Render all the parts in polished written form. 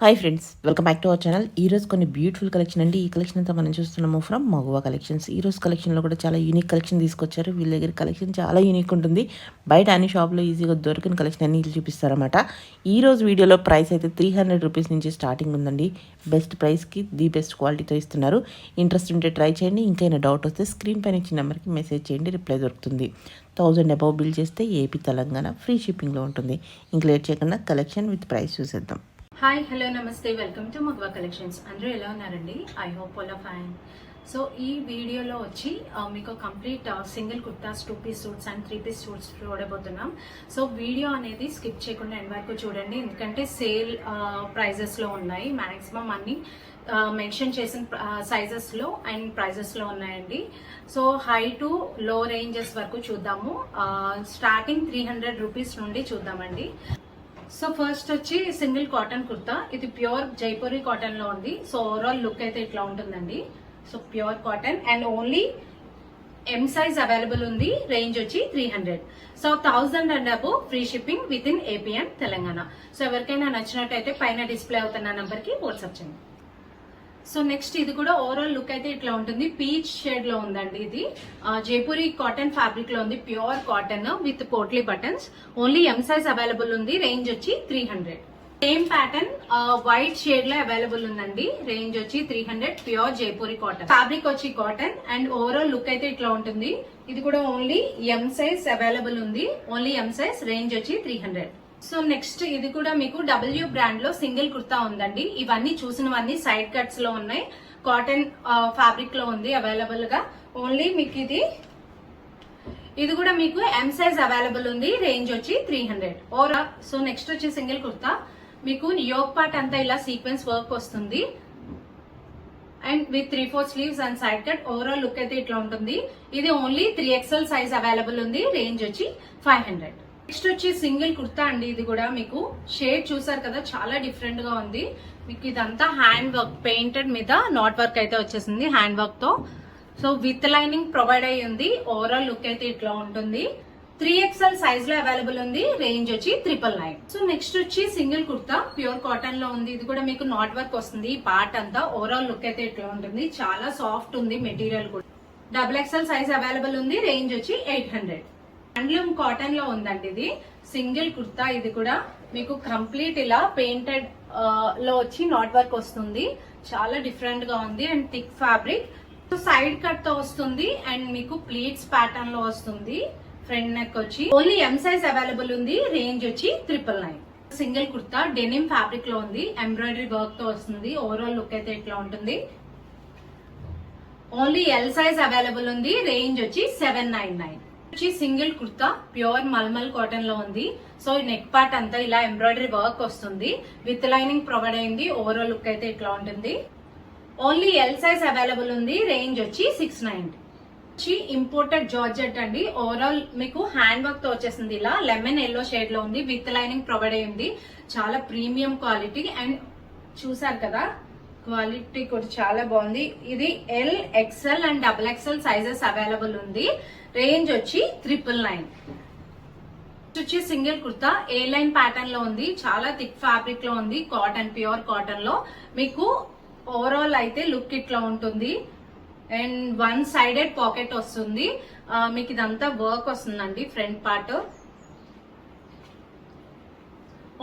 Hi friends, welcome back to our channel. ఈరోజు కొన్ని beautiful collection అండి. ఈ కలెక్షన్ అంతా మనం చూస్తున్నాము ఫ్రమ్ మగువా కలెక్షన్స్. ఈరోజు కలెక్షన్లో కూడా చాలా యూనిక్ కలెక్షన్ తీసుకొచ్చారు. వీళ్ళ దగ్గర కలెక్షన్ చాలా యూనిక్ ఉంటుంది. బయట అన్ని షాప్లో ఈజీగా దొరికిన కలెక్షన్ అన్ని వీళ్ళు చూపిస్తారన్నమాట. ఈరోజు వీడియోలో ప్రైస్ అయితే 300 రూపీస్ నుంచి స్టార్టింగ్ ఉందండి. బెస్ట్ ప్రైస్కి ది బెస్ట్ క్వాలిటీతో ఇస్తున్నారు. ఇంట్రెస్ట్ ఉంటే ట్రై చేయండి. ఇంకైనా డౌట్ వస్తే స్క్రీన్ పైన ఇచ్చిన నెంబర్కి మెసేజ్ చేయండి, రిప్లై దొరుకుతుంది. 1000 అబౌవ్ బిల్ చేస్తే ఏపీ తెలంగాణ ఫ్రీ షిప్పింగ్లో ఉంటుంది. ఇంక లేట్ చేయకుండా కలెక్షన్ విత్ ప్రైస్ చూసేద్దాం. హాయ్ హలో నమస్తే, వెల్కమ్ టు మగువా కలెక్షన్స్. అందరూ ఎలా ఉన్నారండి? I hope all are fine. So ఈ వీడియోలో వచ్చి మీకు complete single kurtas, 2 piece suits and 3 piece suits చూడబోతున్నాం. సో వీడియో అనేది స్కిప్ చేయకుండా ఎండ్ వరకు చూడండి, ఎందుకంటే సేల్ ప్రైజెస్లో ఉన్నాయి. మ్యాక్సిమం అన్ని మెన్షన్ చేసిన సైజెస్లో అండ్ ప్రైజెస్లో ఉన్నాయండి. సో హై టు లో రేంజెస్ వరకు చూద్దాము. స్టార్టింగ్ 300 రూపీస్ నుండి చూద్దామండి. సో ఫస్ట్ వచ్చి సింగిల్ కాటన్ కుర్తా. ఇది ప్యూర్ జైపూరి కాటన్ లో ఉంది. సో ఓవరాల్ లుక్ అయితే ఇట్లా ఉంటుందండి. So pure cotton and only M size available ఉంది. రేంజ్ వచ్చి 300. So 1000 and above free shipping with in AP and Telangana. So ఎవరికైనా నచ్చినట్టయితే పైన డిస్ప్లే అవుతున్న నంబర్ కి వాట్సాప్ చేయండి. సో నెక్స్ట్ ఇది కూడా ఓవరాల్ లుక్ అయితే ఇట్లా ఉంటుంది. పీచ్ షేడ్ లో ఉందండి. ఇది జైపూరి కాటన్ ఫ్యాబ్రిక్ లో ఉంది. Pure cotton with potli buttons. Only M size available ఉంది. రేంజ్ వచ్చి 300. సేమ్ ప్యాటర్న్ వైట్ షేడ్ లో అవైలబుల్ ఉందండి. రేంజ్ వచ్చి 300. ప్యూర్ జైపూరి కాటన్ ఫ్యాబ్రిక్ వచ్చి కాటన్ అండ్ ఓవరాల్ లుక్ అయితే ఇట్లా ఉంటుంది. ఇది కూడా ఓన్లీ ఎం సైజ్ అవైలబుల్ ఉంది. Only M size. రేంజ్ వచ్చి 300. సో నెక్స్ట్ ఇది కూడా మీకు డబ్ల్యూ బ్రాండ్ లో సింగిల్ కుర్తా ఉందండి. ఇవన్నీ చూసినవన్నీ సైడ్ కట్స్ లో ఉన్నాయి. కాటన్ ఫ్యాబ్రిక్ లో ఉంది అవైలబుల్ గా. ఓన్లీ మీకు ఇది కూడా మీకు ఎం సైజ్ అవైలబుల్ ఉంది. రేంజ్ వచ్చి 300. సో నెక్స్ట్ వచ్చి సింగిల్ కుర్తా. మీకు యోక్ పార్ట్ అంతా ఇలా సీక్వెన్స్ వర్క్ వస్తుంది and with 3/4 sleeves and side cut. Overall look అయితే ఇట్లా ఉంటుంది. ఇది ఓన్లీ 3XL సైజ్ అవైలబుల్ ఉంది. రేంజ్ వచ్చి 500. నెక్స్ట్ వచ్చి సింగిల్ కుర్తా అండి. ఇది కూడా మీకు షేడ్ చూసారు కదా, చాలా డిఫరెంట్ గా ఉంది. మీకు ఇదంతా హ్యాండ్ వర్క్, పెయింటెడ్ మీద నాట్ వర్క్ అయితే వచ్చేసింది హ్యాండ్ వర్క్ తో. సో విత్ లైనింగ్ ప్రొవైడ్ అయ్యి ఉంది. ఓవరాల్ లుక్ అయితే ఇట్లా ఉంటుంది. 3XL సైజ్ లో అవైలబుల్ ఉంది. రేంజ్ వచ్చి 999. సో నెక్స్ట్ వచ్చి సింగిల్ కుర్తా ప్యూర్ కాటన్ లో ఉంది. ఇది కూడా మీకు నాట్ వర్క్ వస్తుంది. ఈ పార్ట్ అంతా ఓవరాల్ లుక్ అయితే ఇట్లా ఉంటుంది. చాలా సాఫ్ట్ ఉంది మెటీరియల్ కూడా. XXL సైజ్ అవైలబుల్ ఉంది. రేంజ్ వచ్చి 800. హ్యాండ్లూమ్ కాటన్ లో ఉందండి. ఇది సింగిల్ కుర్తా. ఇది కూడా మీకు కంప్లీట్ ఇలా పెయింటెడ్ లో వచ్చి నాట్ వర్క్ వస్తుంది. చాలా డిఫరెంట్ గా ఉంది and thick fabric. Side cut తో వస్తుంది అండ్ మీకు ప్లీట్స్ ప్యాటర్న్ లో వస్తుంది. ఫ్రంట్ నెక్ వచ్చి ఓన్లీ ఎం సైజ్ అవైలబుల్ ఉంది. రేంజ్ వచ్చి 999. సింగిల్ కుర్తా డెనిమ్ ఫ్యాబ్రిక్ లో ఉంది. ఎంబ్రాయిడరీ వర్క్ తో వస్తుంది. ఓవరాల్ లుక్ అయితే ఇట్లా ఉంటుంది. ఓన్లీ ఎల్ సైజ్ అవైలబుల్ ఉంది. రేంజ్ వచ్చి 799. Single kurta pure malmal cotton లో ఉంది. సో నెక్ పార్ట్ అంతా ఇలా ఎంబ్రాయిడరీ వర్క్ వస్తుంది. విత్ లైనింగ్ ప్రొవైడ్ అయింది. ఓవరాల్ లుక్ అయితే ఇట్లా ఉంటుంది. ఓన్లీ ఎల్ సైజ్ అవైలబుల్ ఉంది. రేంజ్ వచ్చి 690. ఇంపోర్టెడ్ జార్జెట్ అండి. ఓవరాల్ మీకు హ్యాండ్ వర్క్ తో వచ్చేసింది. ఇలా లెమన్ ఎల్లో షేడ్ లో ఉంది. విత్ లైనింగ్ ప్రొవైడ్ అయింది. చాలా ప్రీమియం క్వాలిటీ అండ్ చూసారు కదా, క్వాలిటీ కూడా చాలా బాగుంది. ఇది L, XL and XXL sizes available ఉంది. రేంజ్ వచ్చి 999. వచ్చి సింగిల్ కుర్తా ఏ లైన్ ప్యాటర్న్ లో ఉంది. చాలా థిక్ ఫ్యాబ్రిక్ లో ఉంది. కాటన్, ప్యూర్ కాటన్ లో మీకు ఓవరాల్ అయితే లుక్ ఇట్లా ఉంటుంది. అండ్ 1 సైడెడ్ పాకెట్ వస్తుంది. మీకు ఇదంతా వర్క్ వస్తుందండి front part.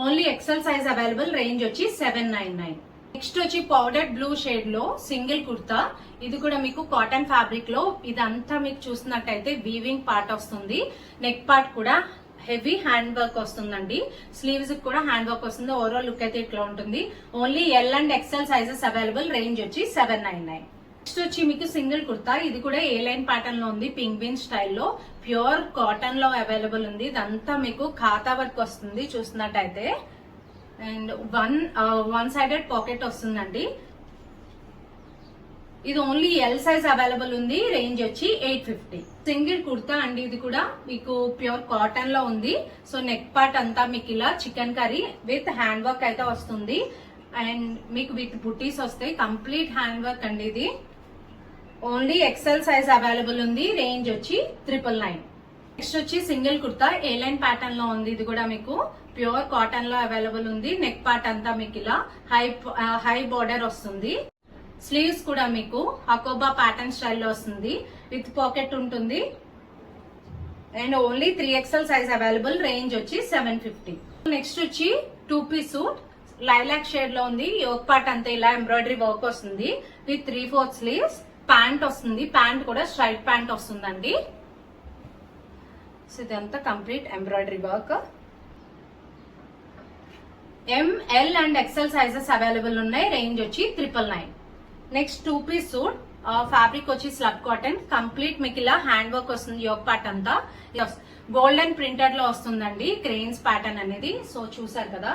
Only XL size available. Range వచ్చి 799. నెక్స్ట్ వచ్చి పౌడర్ బ్లూ షేడ్ లో సింగిల్ కుర్తా. ఇది కూడా మీకు కాటన్ ఫ్యాబ్రిక్ లో. ఇదంతా మీకు చూసినట్టయితే వీవింగ్ పార్ట్ వస్తుంది. నెక్ పార్ట్ కూడా హెవీ హ్యాండ్ వర్క్ వస్తుందండి. స్లీవ్స్ కూడా హ్యాండ్ వర్క్ వస్తుంది. ఓవరాల్ లుక్ అయితే ఇట్లా ఉంటుంది. Only L and XL sizes available. Range వచ్చి 799. నెక్స్ట్ వచ్చి మీకు సింగిల్ కుర్తా. ఇది కూడా ఏ లైన్ ప్యాటర్న్ లో ఉంది. పింగ్విన్ స్టైల్లో ప్యూర్ కాటన్ లో అవైలబుల్ ఉంది. ఇదంతా మీకు ఖాతా వర్క్ వస్తుంది చూసినట్టయితే. అండ్ వన్ సైడెడ్ పాకెట్ వస్తుందండి. ఇది ఓన్లీ ఎల్ సైజ్ అవైలబుల్ ఉంది. రేంజ్ వచ్చి 850. సింగిల్ కుర్తా అండి. ఇది కూడా మీకు ప్యూర్ కాటన్ లో ఉంది. సో నెక్ పార్ట్ అంతా మీకు ఇలా chicken curry with hand work అయితే వస్తుంది. అండ్ మీకు విత్ బుటీస్ వస్తాయి. కంప్లీట్ హ్యాండ్ వర్క్ అండి. ఇది ఓన్లీ XL సైజ్ అవైలబుల్ ఉంది. రేంజ్ వచ్చి 999. నెక్స్ట్ వచ్చి సింగిల్ కుర్తా ఏ లైన్ ప్యాటర్న్ లో ఉంది. ఇది కూడా మీకు ప్యూర్ కాటన్ లో అవైలబుల్ ఉంది. నెక్ పార్ట్ అంతా మీకు ఇలా హై బోర్డర్ వస్తుంది. స్లీవ్స్ కూడా మీకు హకోబా ప్యాటర్న్ స్టైల్లో వస్తుంది. విత్ పాకెట్ ఉంటుంది. And only 3XL size available. Range వచ్చి 750. నెక్స్ట్ వచ్చి 2 పీస్ సూట్ లైలాక్ షేడ్ లో ఉంది. యోక్ పార్ట్ అంతా ఇలా ఎంబ్రాయిడరీ వర్క్ వస్తుంది. With 3/4 sleeves. ప్యాంట్ వస్తుంది. ప్యాంట్ కూడా స్ట్రైట్ ప్యాంట్ వస్తుందండి. సో ఇదంతా complete embroidery work. ML and XL sizes available ఉన్నాయి. రేంజ్ వచ్చి 999. నెక్స్ట్ 2 పీస్ సూట్ ఫ్యాబ్రిక్ వచ్చి స్లబ్ కాటన్. కంప్లీట్ మీకు ఇలా హ్యాండ్ వర్క్ వస్తుంది. యోక్ పార్ట్ అంతా గోల్డెన్ ప్రింటెడ్ లో వస్తుందండి. క్రెయిన్స్ ప్యాటర్న్ అనేది. సో చూసారు కదా,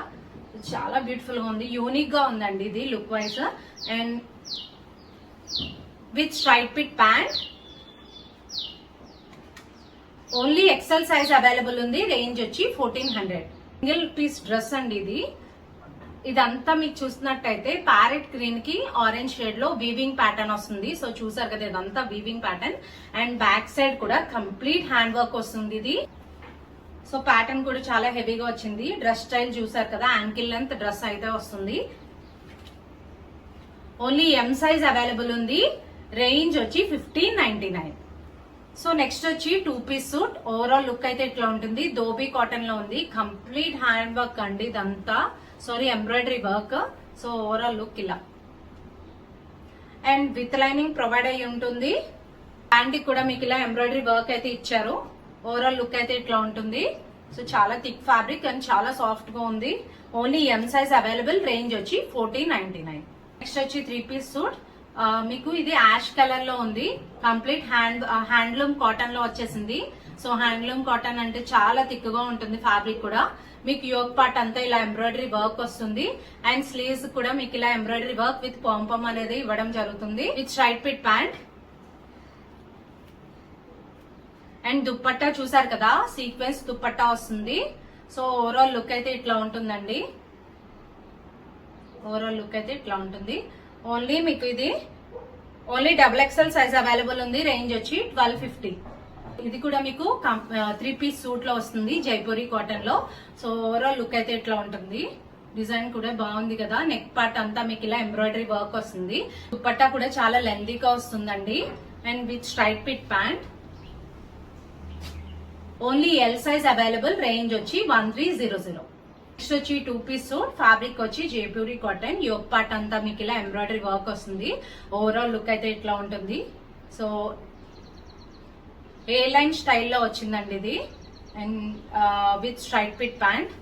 చాలా బ్యూటిఫుల్ గా ఉంది. యూనిక్ గా ఉందండి ఇది look wise. And with straight fit pant. Only XL size available ఉంది. రేంజ్ వచ్చి 1400. సింగిల్ పీస్ డ్రెస్ అండి ఇది. ఇదంతా మీకు చూసినట్టయితే ప్యారెట్ గ్రీన్ కి ఆరెంజ్ షేడ్ లో వీవింగ్ ప్యాటర్న్ వస్తుంది. సో చూసారు కదా, ఇదంతా weaving pattern. And back side కూడా కంప్లీట్ హ్యాండ్ వర్క్ వస్తుంది ఇది. సో ప్యాటర్న్ కూడా చాలా హెవీగా వచ్చింది. డ్రెస్ స్టైల్ చూసారు కదా, యాంకిల్ లెంత్ డ్రెస్ అయితే వస్తుంది. ఓన్లీ M సైజ్ అవైలబుల్ ఉంది. రేంజ్ వచ్చి 1599. సో నెక్స్ట్ వచ్చి 2 పీస్ సూట్. ఓవరాల్ లుక్ అయితే ఇట్లా ఉంటుంది. దోబీ కాటన్ లో ఉంది. కంప్లీట్ హ్యాండ్ వర్క్ అండి ఇదంతా. Sorry, embroidery work. So overall look ఇలా. అండ్ విత్ లైనింగ్ ప్రొవైడ్ అయ్యి ఉంటుంది. ప్యాంట్ కూడా మీకు ఇలా ఎంబ్రాయిడరీ వర్క్ అయితే ఇచ్చారు. ఓవరాల్ లుక్ అయితే ఇట్లా ఉంటుంది. సో చాలా థిక్ ఫ్యాబ్రిక్ అండ్ చాలా సాఫ్ట్ గా ఉంది. Only M size available. Range వచ్చి 1499. నెక్స్ట్ వచ్చి 3 పీస్ సూట్. మీకు ఇది యాష్ కలర్ లో ఉంది. కంప్లీట్ హ్యాండ్లూమ్ కాటన్ లో వచ్చేసింది. సో హ్యాండ్లూమ్ కాటన్ అంటే చాలా థిక్ గా ఉంటుంది ఫ్యాబ్రిక్ కూడా. మీకు యోక్ పార్ట్ అంతా ఇలా ఎంబ్రాయిడరీ వర్క్ వస్తుంది. అండ్ స్లీవ్స్ కూడా మీకు ఇలా ఎంబ్రాయిడరీ వర్క్ విత్ పాంపమ్ అనేది ఇవ్వడం జరుగుతుంది. With straight fit pant. And dupatta చూసారు కదా, సీక్వెన్స్ దుప్పట్టా వస్తుంది. సో ఓవరాల్ లుక్ అయితే ఇట్లా ఉంటుందండి. ఓవరాల్ లుక్ అయితే ఇట్లా ఉంటుంది. ఓన్లీ మీకు ఇది ఓన్లీ XXL సైజ్ అవైలబుల్ ఉంది. రేంజ్ వచ్చి 1250. ఇది కూడా మీకు 3 పీస్ సూట్ లో వస్తుంది జైపూరి కాటన్ లో. సో ఓవరాల్ లుక్ అయితే ఇట్లా ఉంటుంది. డిజైన్ కూడా బాగుంది కదా. నెక్ పార్ట్ అంతా మీకు ఇలా ఎంబ్రాయిడరీ వర్క్ వస్తుంది. దుపట్టా కూడా చాలా లెంతీగా వస్తుందండి. And with straight fit pant. Only L size available. Range వచ్చి 1300. నెక్స్ట్ వచ్చి 2 పీస్ సూట్. ఫ్యాబ్రిక్ వచ్చి జైపూరి కాటన్. యోక్ పార్ట్ అంతా మీకు ఇలా ఎంబ్రాయిడరీ వర్క్ వస్తుంది. ఓవరాల్ లుక్ అయితే ఇట్లా ఉంటుంది. సో ఏ లైన్ స్టైల్లో వచ్చిందండి ఇది. And with straight fit pant.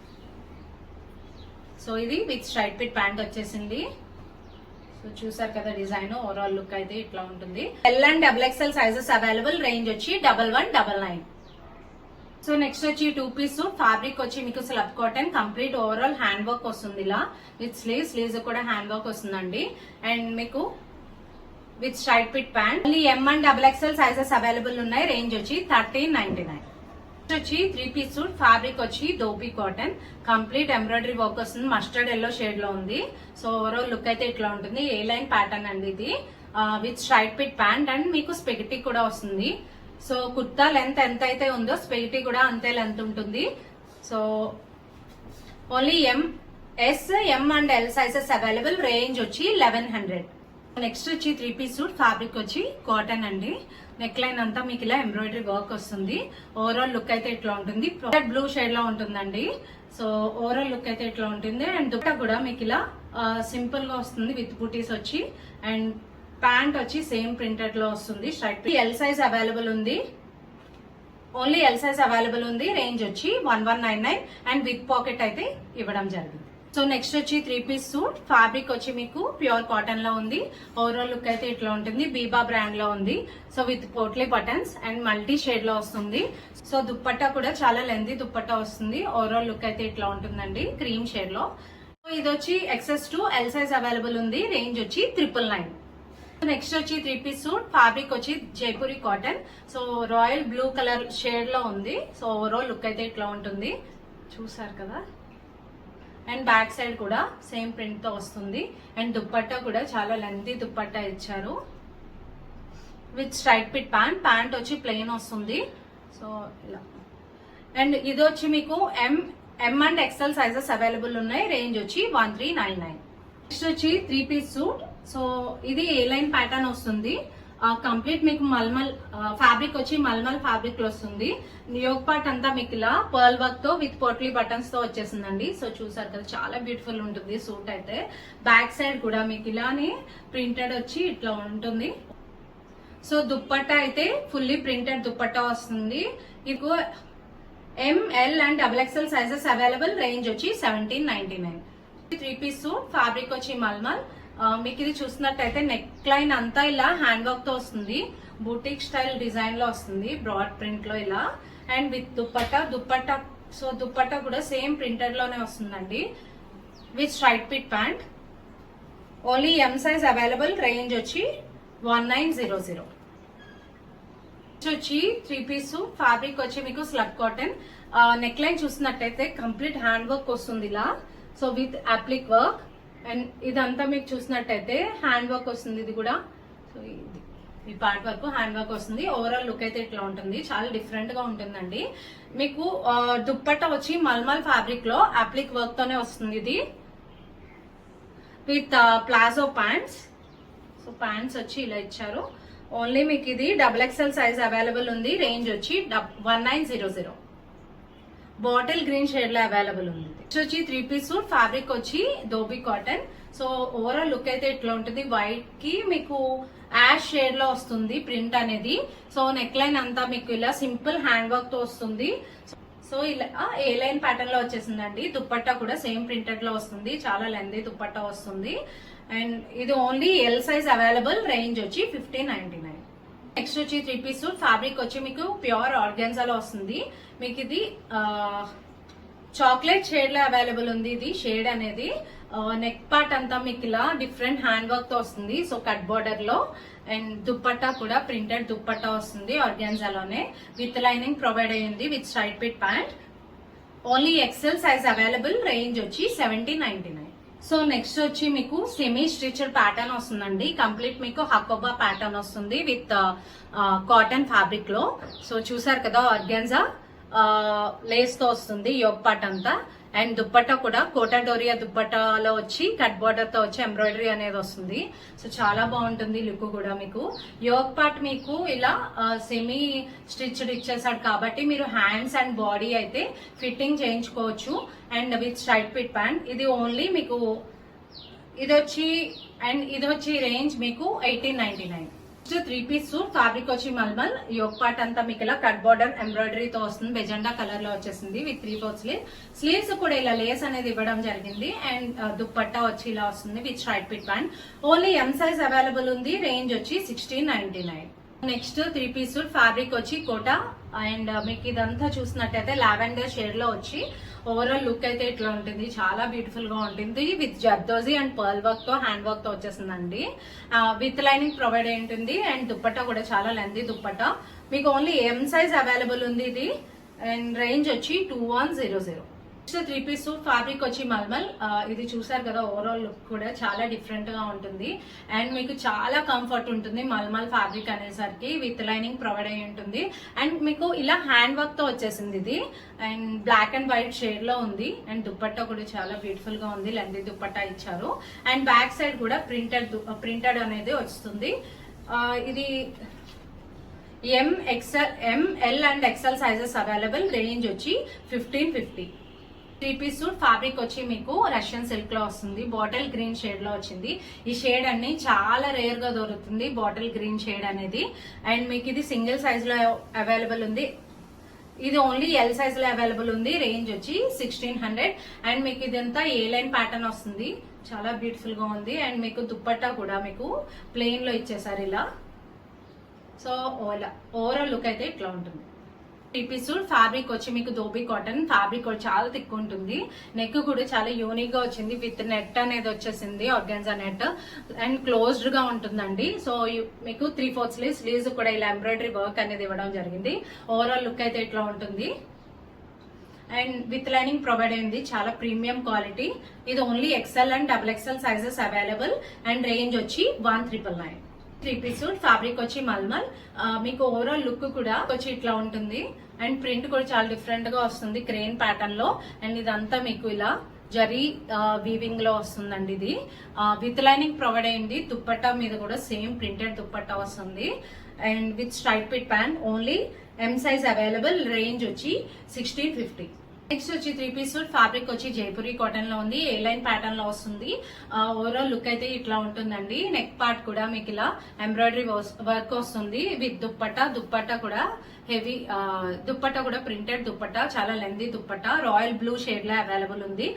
So ఇది విత్ స్ట్రైట్ పిట్ ప్యాంట్ వచ్చేసింది. సో చూసారు కదా డిజైన్. ఓవరాల్ లుక్ అయితే ఇట్లా ఉంటుంది. L and XXL sizes available. Range వచ్చి 1199. సో నెక్స్ట్ వచ్చి 2 పీస్ సూట్. ఫ్యాబ్రిక్ వచ్చి మీకు slub cotton. Complete overall hand work వస్తుంది ఇలా. విత్ స్లీవ్స్ కూడా హ్యాండ్ వర్క్ వస్తుందండి. అండ్ మీకు with straight fit pant. Only M and XXL sizes available ఉన్నాయి. రేంజ్ వచ్చి 1399. వచ్చి 3 పీస్ సూట్. ఫ్యాబ్రిక్ వచ్చి dhobi cotton. Complete embroidery work వస్తుంది. మస్టర్డ్ ఎల్లో షేడ్ లో ఉంది. సో ఓవరాల్ లుక్ అయితే ఇట్లా ఉంటుంది. ఏ లైన్ ప్యాటర్న్ అండి ఇది. With straight fit pant. And మీకు స్పెగటీ కూడా వస్తుంది. సో కుర్తా లెంత్ ఎంత అయితే ఉందో స్పెగటీ కూడా అంతే లెంత్ ఉంటుంది. So only M and L sizes available. Range వచ్చి 1100. నెక్స్ట్ వచ్చి 3 పీస్ సూట్. ఫ్యాబ్రిక్ వచ్చి కాటన్ అండి. నెక్ లైన్ అంతా మీకు ఇలా ఎంబ్రాయిడరీ వర్క్ వస్తుంది. ఓవరాల్ లుక్ అయితే ఇట్లా ఉంటుంది. బ్లూ షేడ్ లో ఉంటుందండి. సో ఓవరాల్ లుక్ అయితే ఇట్లా ఉంటుంది. అండ్ దుపట్టా కూడా మీకు ఇలా సింపుల్ గా వస్తుంది విత్ బూటీస్ వచ్చి. అండ్ ప్యాంట్ వచ్చి సేమ్ ప్రింటెడ్ లో వస్తుంది. స్ట్రైట్ L సైజ్ అవైలబుల్ ఉంది. ఓన్లీ L సైజ్ అవైలబుల్ ఉంది. రేంజ్ వచ్చి 1199. అండ్ విత్ పాకెట్ అయితే ఇవ్వడం జరిగింది. సో నెక్స్ట్ వచ్చి 3 పీస్ సూట్. ఫ్యాబ్రిక్ వచ్చి మీకు ప్యూర్ కాటన్ లో ఉంది. ఓవరాల్ లుక్ అయితే ఇట్లా ఉంటుంది. బీబా బ్రాండ్ లో ఉంది. So with potli buttons and multi shade లో వస్తుంది. సో దుప్పట్టా కూడా చాలా లెంతీ దుప్పట్టా వస్తుంది. ఓవరాల్ లుక్ అయితే ఇట్లా ఉంటుందండి క్రీమ్ షేడ్ లో. సో ఇది వచ్చి XS to L size available ఉంది. రేంజ్ వచ్చి 999. నెక్స్ట్ వచ్చి 3 పీస్ సూట్. ఫ్యాబ్రిక్ వచ్చి Jaipuri cotton. So royal blue colour shade లో ఉంది. సో ఓవరాల్ లుక్ అయితే ఇట్లా ఉంటుంది. చూసారు కదా. అండ్ బ్యాక్ సైడ్ కూడా సేమ్ ప్రింట్ తో వస్తుంది. అండ్ దుప్పట్టా కూడా చాలా లెంతీ దుప్పట్టా ఇచ్చారు. With straight fit pant. Pant వచ్చి ప్లెయిన్ వస్తుంది. సో ఇలా. అండ్ ఇది వచ్చి మీకు M and XL sizes available ఉన్నాయి. రేంజ్ వచ్చి 1399. నెక్స్ట్ వచ్చి 3 పీస్ సూట్. సో ఇది ఏ లైన్ ప్యాటర్న్ వస్తుంది. కంప్లీట్ మీకు మల్మల్ ఫ్యాబ్రిక్ వచ్చి మల్మల్ ఫ్యాబ్రిక్ లో వస్తుంది. యోగ్ పార్ట్ అంతా మీకు ఇలా పర్ల్ వర్క్ తో విత్ పోట్లీ బటన్స్ తో వచ్చేసిందండి. సో చూసారు కదా, చాలా బ్యూటిఫుల్ ఉంటుంది సూట్ అయితే. బ్యాక్ సైడ్ కూడా మీకు ఇలానే ప్రింటెడ్ వచ్చి ఇట్లా ఉంటుంది. సో దుప్పట్టా అయితే ఫుల్లీ ప్రింటెడ్ దుప్పట్టా వస్తుంది. ఇది ML and XXL sizes available. Range వచ్చి 1799. 3 పీస్ సూట్. ఫ్యాబ్రిక్ వచ్చి మల్మల్. మీకు ఇది చూసినట్టయితే నెక్ లైన్ అంతా ఇలా హ్యాండ్ వర్క్ తో వస్తుంది. బూటిక్ స్టైల్ డిజైన్ లో వస్తుంది, బ్రాడ్ ప్రింట్ లో ఇలా. And with dupatta so dupatta కూడా సేమ్ ప్రింటెడ్ లోనే వస్తుందండి, with straight fit pant. Only M size available. Range వచ్చి 1900. వచ్చి 3 పీస్ ఫ్యాబ్రిక్ వచ్చి మీకు స్లబ్ కాటన్. నెక్ లైన్ చూసినట్టయితే కంప్లీట్ హ్యాండ్ వర్క్ వస్తుంది ఇలా. So with అప్లిక్ work. అండ్ ఇదంతా మీకు చూసినట్టయితే హ్యాండ్ వర్క్ వస్తుంది. ఇది కూడా సో ఈ పార్ట్ వరకు హ్యాండ్ వర్క్ వస్తుంది. ఓవరాల్ లుక్ అయితే ఇట్లా ఉంటుంది, చాలా డిఫరెంట్ గా ఉంటుందండి. మీకు దుప్పట్టా వచ్చి మల్మల్ ఫ్యాబ్రిక్ లో అప్లిక్ వర్క్ తోనే వస్తుంది. ఇది with palazzo pants. So pants వచ్చి ఇలా ఇచ్చారు. ఓన్లీ మీకు ఇది XXL సైజ్ అవైలబుల్ ఉంది. రేంజ్ వచ్చి 1900. బాటిల్ గ్రీన్ షేడ్ లో అవైలబుల్ ఉంది. నెక్స్ట్ వచ్చి 3 పీస్ సూట్. ఫ్యాబ్రిక్ వచ్చి dhobi cotton. So overall look అయితే ఇట్లా ఉంటుంది. వైట్ కి మీకు యాష్ షేడ్ లో వస్తుంది ప్రింట్ అనేది. సో నెక్ లైన్ అంతా మీకు ఇలా సింపుల్ హ్యాండ్ వర్క్ తో వస్తుంది. సో ఇలా ఏ లైన్ ప్యాటర్న్ లో వచ్చేసిందండి. దుప్పట్టా కూడా సేమ్ ప్రింటెడ్ లో వస్తుంది, చాలా లెంతీ దుప్పట్టా వస్తుంది. అండ్ ఇది only L size available. Range వచ్చి 1599. నెక్స్ట్ వచ్చి 3 పీస్ సూట్. ఫ్యాబ్రిక్ వచ్చి మీకు ప్యూర్ ఆర్గాన్జాలో వస్తుంది. మీకు ఇది చాక్లెట్ షేడ్ లో అవైలబుల్ ఉంది. ఇది షేడ్ అనేది నెక్ పార్ట్ అంతా మీకు ఇలా డిఫరెంట్ హ్యాండ్ వర్క్ తో వస్తుంది. సో కట్ బోర్డర్ లో. అండ్ దుప్పట్టా కూడా ప్రింటెడ్ దుప్పట్టా వస్తుంది ఆర్గాన్జాలోనే, విత్ లైనింగ్ ప్రొవైడ్ అయ్యింది, with straight fit pant. Only XL size available. Range వచ్చి 1799. సో నెక్స్ట్ వచ్చి మీకు సెమీ స్టిచ్డ్ ప్యాటర్న్ వస్తుందండి. కంప్లీట్ మీకు హకోబా ప్యాటర్న్ వస్తుంది విత్ కాటన్ ఫ్యాబ్రిక్ లో. సో చూసారు కదా, ఆర్గాన్జా లేస్ తో వస్తుంది యోగ్ పార్ట్ అంతా. అండ్ దుప్పట్టా కూడా కోటా డోరియా దుప్పట్టాలో వచ్చి కట్ బోర్డర్ తో వచ్చి ఎంబ్రాయిడరీ అనేది వస్తుంది. సో చాలా బాగుంటుంది లుక్ కూడా. మీకు యోగ్ పార్ట్ మీకు ఇలా సెమీ స్టిచ్డ్ ఇచ్చేసాడు కాబట్టి మీరు హ్యాండ్స్ అండ్ బాడీ అయితే ఫిట్టింగ్ చేయించుకోవచ్చు. And with straight fit pant. ఇది ఓన్లీ మీకు ఇది వచ్చి రేంజ్ మీకు 1899. 3 పీస్ సూట్. ఫ్యాబ్రిక్ వచ్చి మల్మల్. యోగ్ పార్ట్ అంతా మీకు ఇలా కట్ బోర్డర్ ఎంబ్రాయిడరీ తో వస్తుంది. బెజెండా కలర్ లో వచ్చేసింది విత్ 3/4 స్లీవ్. స్లీవ్స్ కూడా ఇలా లేస్ అనేది ఇవ్వడం జరిగింది. అండ్ దుప్పట్టా వచ్చి ఇలా వస్తుంది with straight fit pant. Only M size available ఉంది. రేంజ్ వచ్చి 1699. Next 3 piece suit. ఫ్యాబ్రిక్ వచ్చి కోటా. అండ్ మీకు ఇదంతా చూసినట్టయితే లావెండర్ షేడ్ లో వచ్చి ఓవరాల్ లుక్ అయితే ఇట్లా ఉంటుంది, చాలా బ్యూటిఫుల్ గా ఉంటుంది. With zardozi and pearl work తో హ్యాండ్ వర్క్ తో వచ్చేసిందండి. విత్ లైనింగ్ ప్రొవైడ్ అయి ఉంటుంది. అండ్ దుప్పట్టా కూడా చాలా లెంతీ దుప్పట్టా. మీకు ఓన్లీ ఎం సైజ్ అవైలబుల్ ఉంది ఇది. అండ్ రేంజ్ వచ్చి 2100. 3 పీస్ సూట్. ఫ్యాబ్రిక్ వచ్చి మల్మల్. ఇది చూసారు కదా, ఓవరాల్ లుక్ కూడా చాలా డిఫరెంట్ గా ఉంటుంది. అండ్ మీకు చాలా కంఫర్ట్ ఉంటుంది మల్మల్ ఫ్యాబ్రిక్ అనేసరికి. విత్ లైనింగ్ ప్రొవైడ్ అయి ఉంటుంది. అండ్ మీకు ఇలా హ్యాండ్ వర్క్ తో వచ్చేసింది ఇది. And black and white shade లో ఉంది. అండ్ దుప్పట్టా కూడా చాలా బ్యూటిఫుల్ గా ఉంది, లెంతీ దుప్పట్టా ఇచ్చారు. అండ్ బ్యాక్ సైడ్ కూడా ప్రింటెడ్ అనేది వస్తుంది. ఇది ML and XL sizes available. Range వచ్చి 1550. 3 పీస్ సూట్. ఫ్యాబ్రిక్ వచ్చి మీకు రష్యన్ సిల్క్ లో వస్తుంది. బాటిల్ గ్రీన్ షేడ్ లో వచ్చింది. ఈ షేడ్ అన్ని చాలా రేర్ గా దొరుకుతుంది, బాటిల్ గ్రీన్ షేడ్ అనేది. అండ్ మీకు ఇది సింగిల్ సైజ్ లో అవైలబుల్ ఉంది. ఇది ఓన్లీ ఎల్ సైజ్ లో అవైలబుల్ ఉంది. రేంజ్ వచ్చి 1600. అండ్ మీకు ఇదంతా ఏ లైన్ ప్యాటర్న్ వస్తుంది, చాలా బ్యూటిఫుల్ గా ఉంది. అండ్ మీకు దుప్పట్టా కూడా మీకు ప్లెయిన్ లో ఇచ్చేసారు ఇలా. సో ఓవరాల్ లుక్ అయితే ఇట్లా ఉంటుంది. 3 పీస్ సూట్. ఫ్యాబ్రిక్ వచ్చి మీకు ధోబీ కాటన్. ఫ్యాబ్రిక్ కూడా చాలా థిక్ ఉంటుంది. నెక్ కూడా చాలా యూనిక్ గా వచ్చింది. విత్ నెట్ అనేది వచ్చేసింది, ఆర్గాన్జా నెట్. అండ్ క్లోజ్డ్ గా ఉంటుందండి. సో మీకు 3/4 స్లీవ్స్ కూడా ఇలా ఎంబ్రాయిడరీ వర్క్ అనేది ఇవ్వడం జరిగింది. ఓవరాల్ లుక్ అయితే ఇట్లా ఉంటుంది. అండ్ విత్ లైనింగ్ ప్రొవైడ్ అయింది, చాలా ప్రీమియం క్వాలిటీ. ఇది only XL and XXL sizes available. And range వచ్చి 1999. 3 పీస్ సూట్ ఫ్యాబ్రిక్ వచ్చి మల్మల్. మీకు ఓవరాల్ లుక్ కూడా వచ్చి ఇట్లా ఉంటుంది అండ్ ప్రింట్ కూడా చాలా డిఫరెంట్ గా వస్తుంది క్రేన్ ప్యాటర్న్ లో. అండ్ ఇదంతా మీకు ఇలా జరీ వీవింగ్ లో వస్తుందండి. ఇది విత్ లైనింగ్ ప్రొవైడ్ అయింది. దుప్పట్టా మీద కూడా సేమ్ ప్రింటెడ్ దుప్పట్టా వస్తుంది and with straight fit pant. Only M size available. Range వచ్చి 1650. నెక్స్ట్ వచ్చి 3 పీస్ సూట్ ఫ్యాబ్రిక్ వచ్చి జైపూరి కాటన్ లో ఉంది. ఏ లైన్ ప్యాటర్న్ లో వస్తుంది. ఓవరాల్ లుక్ అయితే ఇట్లా ఉంటుందండి. నెక్ పార్ట్ కూడా మీకు ఇలా ఎంబ్రాయిడరీ వర్క్ వస్తుంది విత్ దుప్పట్టా. దుప్పట్టా కూడా హెవీ దుప్పట్టా కూడా ప్రింటెడ్ దుప్పట్టా, చాలా lengthy dupatta. Royal blue shade లో అవైలబుల్ ఉంది.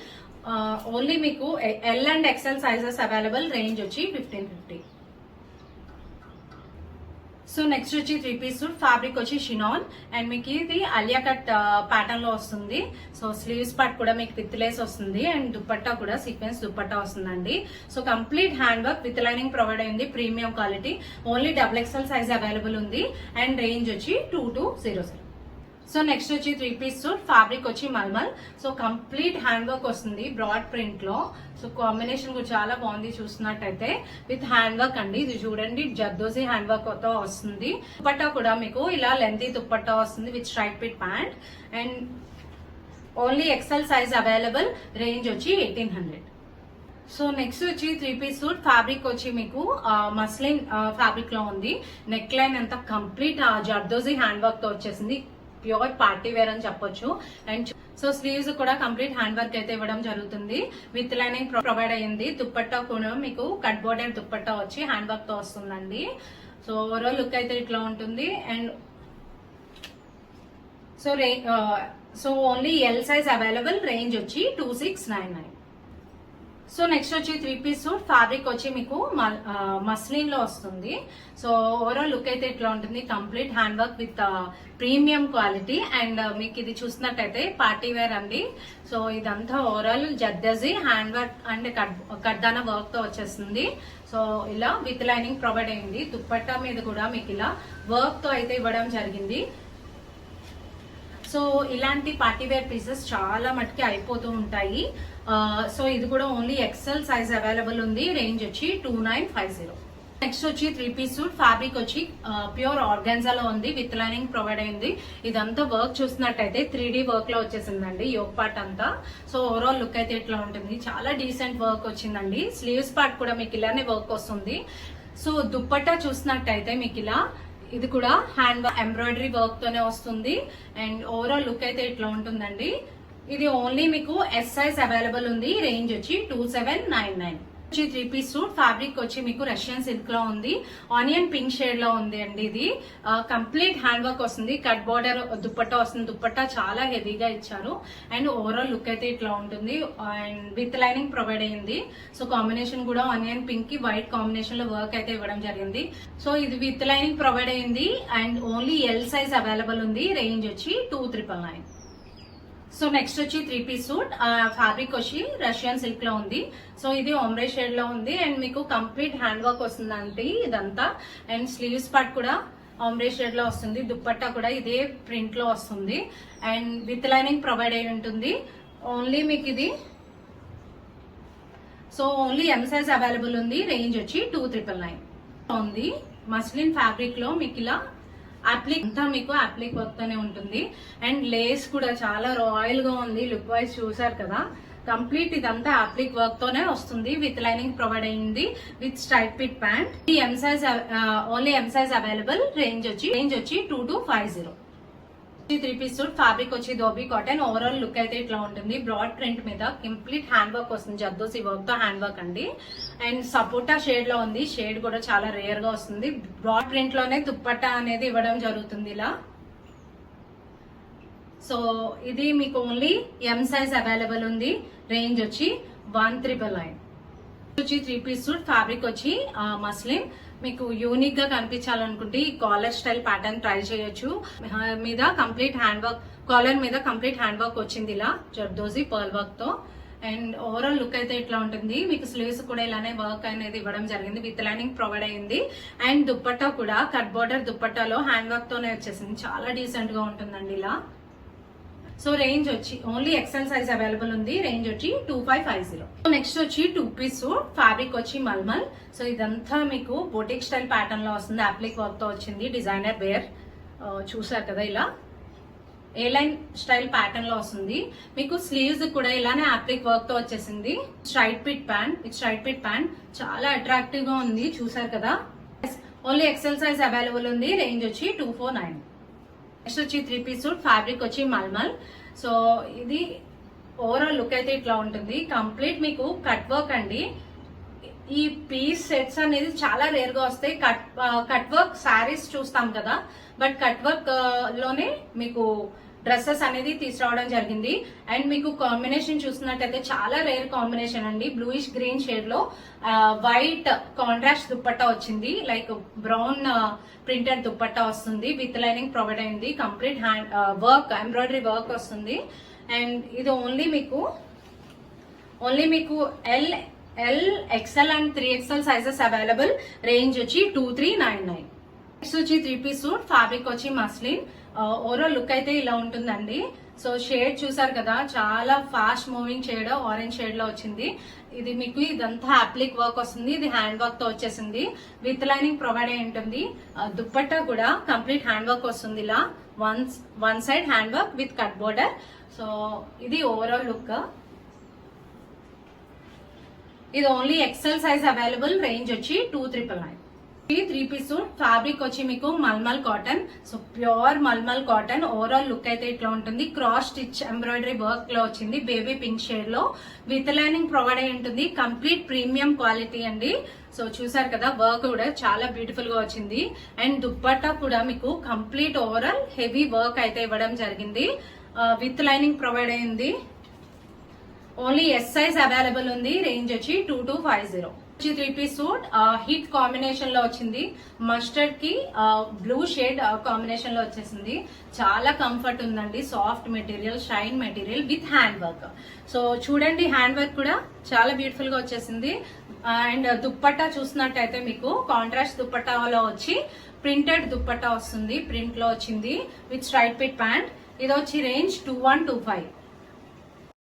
ఓన్లీ మీకు L and XL sizes available. Range వచ్చి 1550. సో నెక్స్ట్ వచ్చి 3 పీస్ సూట్ ఫ్యాబ్రిక్ వచ్చి షినాన్ అండ్ మీకు ఇది అలియా కట్ ప్యాటర్న్ లో వస్తుంది. సో స్లీవ్స్ పార్ట్ కూడా మీకు విత్ లేస్ వస్తుంది అండ్ దుప్పట్టా కూడా సీక్వెన్స్ దుప్పట్టా వస్తుందండి. So complete hand work with lining provide అయింది. Premium quality. Only XXL size available ఉంది అండ్ రేంజ్ వచ్చి 2200. సో నెక్స్ట్ వచ్చి 3 పీస్ సూట్ ఫ్యాబ్రిక్ వచ్చి malmal. So complete hand work వస్తుంది బ్రాడ్ ప్రింట్ లో. సో కాంబినేషన్ కూడా చాలా బాగుంది చూస్తున్నట్టయితే. విత్ హ్యాండ్ వర్క్ అండి. ఇది చూడండి జర్దోజీ హ్యాండ్ వర్క్ తో వస్తుంది. దుప్పట్టా కూడా మీకు ఇలా లెంతీ దుప్పట్టా వస్తుంది with straight fit pant and only XL size available. Range వచ్చి 1800. సో నెక్స్ట్ వచ్చి 3 పీస్ సూట్ ఫ్యాబ్రిక్ వచ్చి మీకు మస్లిన్ ఫ్యాబ్రిక్ లో ఉంది. నెక్ లైన్ అంతా కంప్లీట్ జర్దోజీ హ్యాండ్ వర్క్ తో వచ్చేసింది. ప్యూర్ పార్టీ వేర్ అని చెప్పొచ్చు. అండ్ సో స్లీవ్స్ కూడా కంప్లీట్ హ్యాండ్ వర్క్ అయితే ఇవ్వడం జరుగుతుంది. విత్ లైనింగ్ ప్రొవైడ్ అయ్యింది. దుప్పట్టా కూడా మీకు కట్ బోర్డర్ దుప్పట్టా వచ్చి హ్యాండ్ వర్క్ తో వస్తుందండి. సో ఓవరాల్ లుక్ అయితే ఇట్లా ఉంటుంది. And so only L size available. Range వచ్చి 2699. సో నెక్స్ట్ వచ్చి 3 పీస్ సూట్ ఫ్యాబ్రిక్ వచ్చి మీకు మస్లిన్ లో వస్తుంది. సో ఓవరాల్ లుక్ అయితే ఇట్లా ఉంటుంది. Complete hand work with premium quality and మీకు ఇది చూసినట్టయితే పార్టీ వేర్ అండి. సో ఇదంతా overall zardozi hand work and కడ్దానా వర్క్ తో వచ్చేస్తుంది. సో ఇలా విత్ లైనింగ్ ప్రొవైడ్ అయింది. దుప్పట్టా మీద కూడా మీకు ఇలా వర్క్ తో అయితే ఇవ్వడం జరిగింది. సో ఇలాంటి పార్టీ వేర్ పీసెస్ చాలా మటుకి అయిపోతూ ఉంటాయి. సో ఇది కూడా ఓన్లీ XL సైజ్ అవైలబుల్ ఉంది. రేంజ్ వచ్చి 2950. నెక్స్ట్ వచ్చి 3 పీస్ సూట్ ఫ్యాబ్రిక్ వచ్చి ప్యూర్ ఆర్గాన్జాలో ఉంది. విత్ లైనింగ్ ప్రొవైడ్ అయింది. ఇదంతా వర్క్ చూసినట్టయితే 3D వర్క్ లో వచ్చేసిందండి యోక్ పార్ట్ అంతా. సో ఓవరాల్ లుక్ అయితే ఇట్లా ఉంటుంది. చాలా డీసెంట్ వర్క్ వచ్చిందండి. స్లీవ్స్ పార్ట్ కూడా మీకు ఇలానే వర్క్ వస్తుంది. సో దుప్పట్టా చూసినట్టయితే మీకు ఇలా ఇది కూడా హ్యాండ్ ఎంబ్రాయిడరీ వర్క్ తోనే వస్తుంది. అండ్ ఓవరాల్ లుక్ అయితే ఇట్లా ఉంటుందండి. ఇది ఓన్లీ మీకు S సైజ్ అవైలబుల్ ఉంది. రేంజ్ వచ్చి 2799. 3 పీస్ సూట్ ఫ్యాబ్రిక్ వచ్చి మీకు రష్యన్ సిల్క్ లో ఉంది. ఆనియన్ పింక్ షేడ్ లో ఉంది అండి. ఇది కంప్లీట్ హ్యాండ్ వర్క్ వస్తుంది. కట్ బార్డర్ దుప్పట్టా వస్తుంది. దుప్పట్టా చాలా హెవీగా ఇచ్చారు అండ్ ఓవరాల్ లుక్ అయితే ఇట్లా ఉంటుంది. అండ్ విత్ లైనింగ్ ప్రొవైడ్ అయింది. సో కాంబినేషన్ కూడా ఆనియన్ పింక్ కి వైట్ కాంబినేషన్ లో వర్క్ అయితే ఇవ్వడం జరిగింది. సో ఇది విత్ లైనింగ్ ప్రొవైడ్ అయింది and only L size available ఉంది. రేంజ్ వచ్చి 2999. సో నెక్స్ట్ వచ్చి 3 పీస్ సూట్ ఫ్యాబ్రిక్ వచ్చి రష్యన్ సిల్క్ లో ఉంది. సో ఇది ఒమ్రే షేడ్ లో ఉంది అండ్ మీకు కంప్లీట్ హ్యాండ్ వర్క్ వస్తుందండి ఇదంతా. అండ్ స్లీవ్స్ పార్ట్ కూడా ఒమ్రే షేడ్ లో వస్తుంది. దుప్పట్టా కూడా ఇదే ప్రింట్ లో వస్తుంది అండ్ విత్ లైనింగ్ ప్రొవైడ్ అయి ఉంటుంది. ఓన్లీ మీకు ఇది so only M size available ఉంది. రేంజ్ వచ్చి 2999 ఉంది. మస్లిన్ ఫ్యాబ్రిక్ లో మీకు ఇలా అప్లిక్ అంతా మీకు అప్లిక్ వర్క్ తోనే ఉంటుంది అండ్ లేస్ కూడా చాలా రాయల్ గా ఉంది. లుక్ వైజ్ చూసారు కదా. కంప్లీట్ ఇదంతా అప్లిక్ వర్క్ తోనే వస్తుంది. విత్ లైనింగ్ ప్రొవైడ్ అయింది with straight fit pant. M size only M size available. Range వచ్చి 2250. 3 పీస్ సూట్ ఫ్యాబ్రిక్ వచ్చి ధోబీ కాటన్. ఓవరాల్ లుక్ అయితే ఇట్లా ఉంటుంది. బ్రాడ్ ప్రింట్ మీద కంప్లీట్ హ్యాండ్ వర్క్ వస్తుంది. జర్దోజీ వర్క్ తో హ్యాండ్ వర్క్ అండి. అండ్ సపోటా షేడ్ లో ఉంది. షేడ్ కూడా చాలా రేర్ గా వస్తుంది. బ్రాడ్ ప్రింట్ లోనే దుప్పట్టా అనేది ఇవ్వడం జరుగుతుంది ఇలా. సో ఇది మీకు ఓన్లీ ఎం సైజ్ అవైలబుల్ ఉంది. రేంజ్ వచ్చి 1999. వచ్చి 3 పీస్ సూట్ ఫ్యాబ్రిక్ వచ్చి మస్లిన్. మీకు యూనిక్ గా కనిపించాలనుకుంటే ఈ కాలర్ స్టైల్ ప్యాటర్న్ ట్రై చేయొచ్చు. మీద కంప్లీట్ హ్యాండ్ వర్క్, కాలర్ మీద కంప్లీట్ హ్యాండ్ వర్క్ వచ్చింది ఇలా జర్దోజీ పర్ల్ వర్క్ తో. అండ్ ఓవరాల్ లుక్ అయితే ఇట్లా ఉంటుంది. మీకు స్లీవ్స్ కూడా ఇలానే వర్క్ అనేది ఇవ్వడం జరిగింది. విత్ లైనింగ్ ప్రొవైడ్ అయింది అండ్ దుప్పట్టా కూడా కట్ బోర్డర్ దుప్పట్టాలో హ్యాండ్ వర్క్ తోనే వచ్చేసింది. చాలా డీసెంట్ గా ఉంటుందండి ఇలా. సో రేంజ్ వచ్చి ఓన్లీ ఎక్సెల్ సైజ్ అవైలబుల్ ఉంది. రేంజ్ వచ్చి 2550. నెక్స్ట్ వచ్చి 2 పీస్ సూట్, ఫ్యాబ్రిక్ వచ్చి మల్మల్. సో ఇదంతా మీకు బొటిక్ స్టైల్ ప్యాటర్న్ లో వస్తుంది. అప్లిక్ వర్క్ తో వచ్చింది. డిజైనర్ వేర్ చూసారు కదా, ఇలా ఏ లైన్ స్టైల్ ప్యాటర్న్ లో వస్తుంది. మీకు స్లీవ్స్ కూడా ఇలానే అప్లిక్ వర్క్ తో వచ్చేసింది. స్ట్రైట్ పిట్ ప్యాంట్ చాలా అట్రాక్టివ్ గా ఉంది. చూసారు కదా, ఓన్లీ ఎక్సెల్ సైజ్ అవైలబుల్ ఉంది. రేంజ్ వచ్చి 249. నెక్స్ట్ వచ్చి 3 పీస్ సూట్, ఫ్యాబ్రిక్ వచ్చి మల్మల్. సో ఇది ఓవరాల్ లుక్ అయితే ఇట్లా ఉంటుంది. కంప్లీట్ మీకు కట్ వర్క్ అండి. ఈ పీస్ సెట్స్ అనేది చాలా రేర్ గా వస్తాయి. కట్ వర్క్ శారీస్ చూస్తాం కదా, బట్ కట్ వర్క్ లోనే మీకు డ్రెస్సెస్ అనేది తీసుకురావడం జరిగింది. అండ్ మీకు కాంబినేషన్ చూసినట్టయితే చాలా రేర్ కాంబినేషన్ అండి. బ్లూయిష్ గ్రీన్ షేడ్ లో వైట్ కాంట్రాస్ట్ దుప్పట్టా వచ్చింది. లైక్ బ్రౌన్ ప్రింటెడ్ దుప్పట్టా వస్తుంది. విత్ లైనింగ్ ప్రొవైడ్ అయింది. Complete hand work, embroidery work వస్తుంది. అండ్ ఇది ఓన్లీ మీకు L XL and 3XL sizes available. Range వచ్చి 2399. నెక్స్ట్ వచ్చి 3 పీస్ సూట్, ఫ్యాబ్రిక్ వచ్చి మస్లిన్. ఓవరాల్ లుక్ అయితే ఇలా ఉంటుందండి. సో షేడ్ చూసారు కదా, చాలా fast moving shade, orange shade లో వచ్చింది. ఇది మీకు ఇదంతా అప్లిక్ వర్క్ వస్తుంది. ఇది హ్యాండ్ వర్క్ తో వచ్చేసింది. విత్ లైనింగ్ ప్రొవైడ్ అయి ఉంటుంది. దుప్పట్టా కూడా కంప్లీట్ హ్యాండ్ వర్క్ వస్తుంది. ఇలా one side hand work with cut border. So ఇది ఓవరాల్ లుక్. ఇది only XL size available. Range వచ్చి 2399. 3 పీస్ సూట్, ఫ్యాబ్రిక్ వచ్చి మీకు malmal cotton. So pure malmal cotton. Overall look అయితే ఇట్లా ఉంటుంది. క్రాస్ స్టిచ్ ఎంబ్రాయిడరీ వర్క్ లో వచ్చింది. బేబీ పింక్ షేడ్ లో విత్ లైనింగ్ ప్రొవైడ్ అయి ఉంటుంది. కంప్లీట్ ప్రీమియం క్వాలిటీ అండి. సో చూసారు కదా, వర్క్ కూడా చాలా బ్యూటిఫుల్ గా వచ్చింది. అండ్ దుప్పట్టా కూడా మీకు కంప్లీట్ ఓవరాల్ హెవీ వర్క్ అయితే ఇవ్వడం జరిగింది. విత్ లైనింగ్ ప్రొవైడ్ అయింది. ఓన్లీ ఎస్ సైజ్ అవైలబుల్ ఉంది. రేంజ్ వచ్చి 2250. 3 పీస్ సూట్, హిట్ కాంబినేషన్ లో వచ్చింది. మస్టర్డ్ కి బ్లూ షేడ్ కాంబినేషన్ లో వచ్చేసింది. చాలా కంఫర్ట్ ఉందండి. Soft material, shine material with hand work. So చూడండి, హ్యాండ్ వర్క్ కూడా చాలా బ్యూటిఫుల్ గా వచ్చేసింది. అండ్ దుప్పట్టా చూసినట్టయితే మీకు కాంట్రాస్ట్ దుప్పట్టాలో వచ్చి ప్రింటెడ్ దుప్పట్టా వస్తుంది. ప్రింట్ లో వచ్చింది విత్ స్ట్రైట్ పిట్ ప్యాంట్. ఇది వచ్చి రేంజ్ 2125.